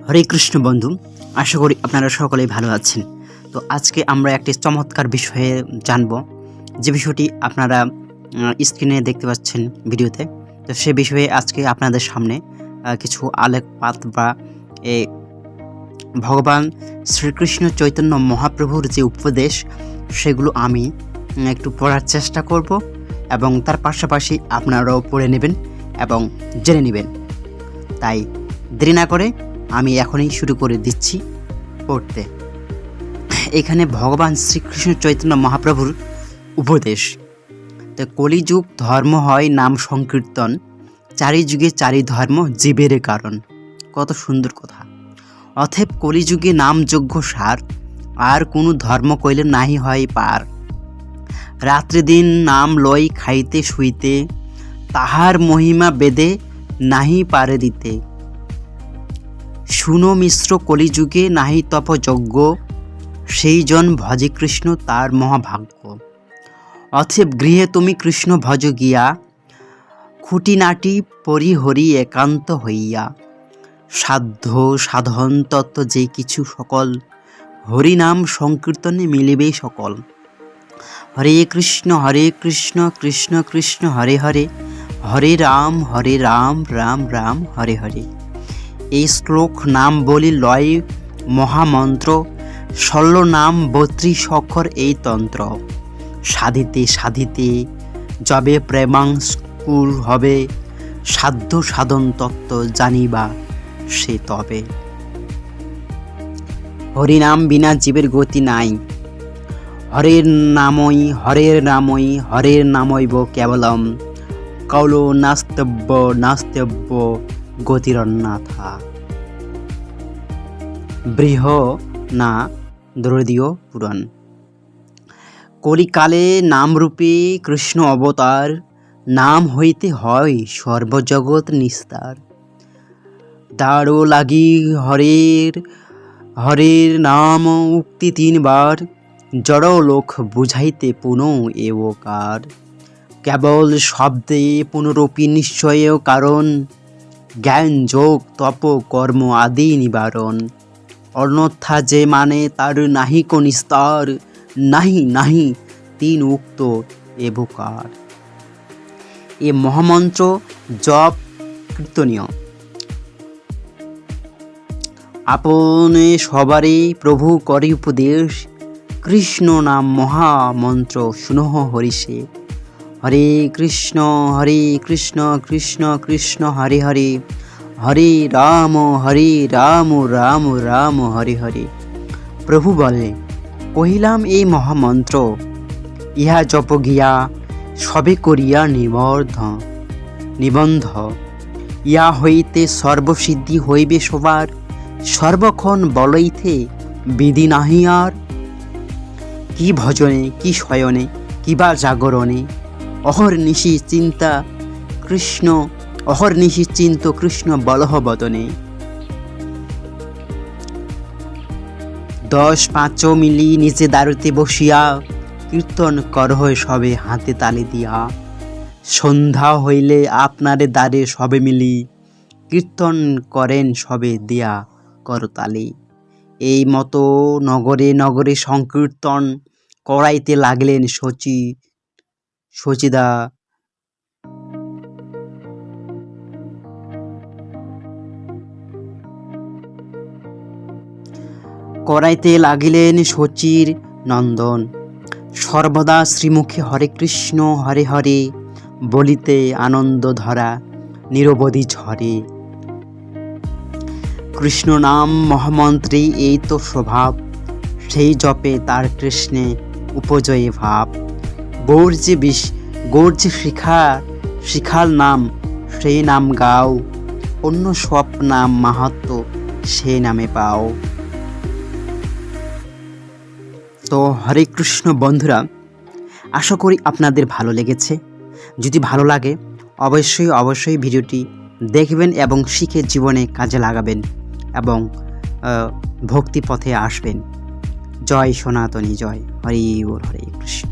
হরে কৃষ্ণ বন্ধু, আশা করি আপনারা সকলেই ভালো আছেন। তো আজকে আমরা একটি চমৎকার বিষয়ে জানব, যে বিষয়টি আপনারা স্ক্রিনে দেখতে পাচ্ছেন ভিডিওতে। তো সে বিষয়ে আজকে আপনাদের সামনে কিছু আলোকপাত বা ভগবান শ্রীকৃষ্ণ চৈতন্য মহাপ্রভুর যে উপদেশ, সেগুলো আমি একটু পড়ার চেষ্টা করব এবং তার পাশাপাশি আপনারাও পড়ে নেবেন এবং জেনে নেবেন। তাই দেরি না করে আমি এখনই শুরু করে দিচ্ছি পড়তে। এখানে ভগবান শ্রীকৃষ্ণ চৈতন্য মহাপ্রভুর উপদেশ। তো কলিযুগ ধর্ম হয় নাম সংকীর্তন, চারি যুগে চারি ধর্ম জীবের কারণ। কত সুন্দর কথা। অথেব কলিযুগে নামযোগ্য সার, আর কোনো ধর্ম কইলে নাহি হয় পার। রাত্রি দিন নাম লই খাইতে শুইতে, তাহার মহিমা বেদে নাহি পারে দিতে। শুনো মিশ্র কলিযুগে নাহি তপ যজ্ঞ, সেই জন ভজে কৃষ্ণ তার মহাভাগ্য। অথেব গৃহে তুমি কৃষ্ণ ভজ গিয়া, খুঁটিনাটি পরিহরি একান্ত হইয়া। সাধ্য সাধন তত্ত্ব যে কিছু সকল, হরিনাম সংকীর্তনে মিলিবে সকল। হরে কৃষ্ণ কৃষ্ণ কৃষ্ণ হরে হরে, হরে রাম রাম রাম হরে হরে। এই শ্লোক নাম বলি লয় মহামন্ত্র, 16 নাম 32 অক্ষর এই তন্ত্র। সাধিতে সাধিতে যবে প্রেমাঙ্কুর হবে, সাধ্য সাধন তত্ত্ব জানিবা সে তবে। হরিনাম বিনা জীবের গতি নাই, হরের নামই হরের নামৈব কেবলম। কৌলো নাস্তব্য গতিরন্নাথা। বৃহ না দ্রদীয় পুরাণ। কলিকালে নামরূপে কৃষ্ণ অবতার, নাম হইতে হয় সর্বজগৎ নিস্তার। দাঁড়ো লাগি হরের নাম উক্তি 3 বার, জড় লোক বুঝাইতে পুনঃ এওকার। কেবল শব্দে পুনরূপী নিশ্চয় কারণ, জ্ঞান যোগ তপ কর্ম আদি নিবারণ। অন্যথা যে মানে তার নাহি কোন স্তর, নাহি 3 উক্ত এবকার। এ মহামন্ত্র জপ কীর্তনীয়। আপনে সবারে প্রভু করি উপদেশ, কৃষ্ণ নাম মহামন্ত্র শুনহ হরিষে। হরে কৃষ্ণ কৃষ্ণ কৃষ্ণ হরে হরে, হরে রাম রাম রাম হরে হরে। প্রভু বলে, কহিলাম এই মহামন্ত্র, ইহা জপ গিয়া সবে করিয়া নিবন্ধ। ইয়া হইতে সর্বসিদ্ধি হইবে সবার, সর্বক্ষণ বলইতে বিধি নাহি আর। কি ভজনে কি শয়নে কিবা জাগরণে, অহর্নিশি চিন্ত কৃষ্ণ বলহ বদনে। 10-5 মিলি নিচে দাঁড়িতে বসিয়া, কীর্তন করহ সবে হাতে তালি দিয়া। সন্ধ্যা হইলে আপনারে দ্বারে সবে মিলি, কীর্তন করেন সবে দিয়া করতালি। এই মতো নগরে নগরে সংকীর্তন করাইতে লাগলেন শচীদা। করাইতে লাগিলেন শচীর নন্দন, সর্বদা শ্রীমুখে হরে কৃষ্ণ হরে হরে, বলিতে আনন্দ ধরা নিরবধি ঝরে। কৃষ্ণ নাম মহামন্ত্রী এই তো স্বভাব, সেই জপে তার কৃষ্ণে উপজয়ে ভাব। গৌর যে শিখার নাম, সেই নাম গাও, অন্য সব নাম মাহাত্ম্য সেই নামে পাও। তো হরে কৃষ্ণ বন্ধুরা, আশা করি আপনাদের ভালো লেগেছে। যদি ভালো লাগে অবশ্যই ভিডিওটি দেখবেন এবং শিখে জীবনে কাজে লাগাবেন এবং ভক্তি পথে আসবেন। জয় সনাতনী জয়। হরি বল হরে কৃষ্ণ।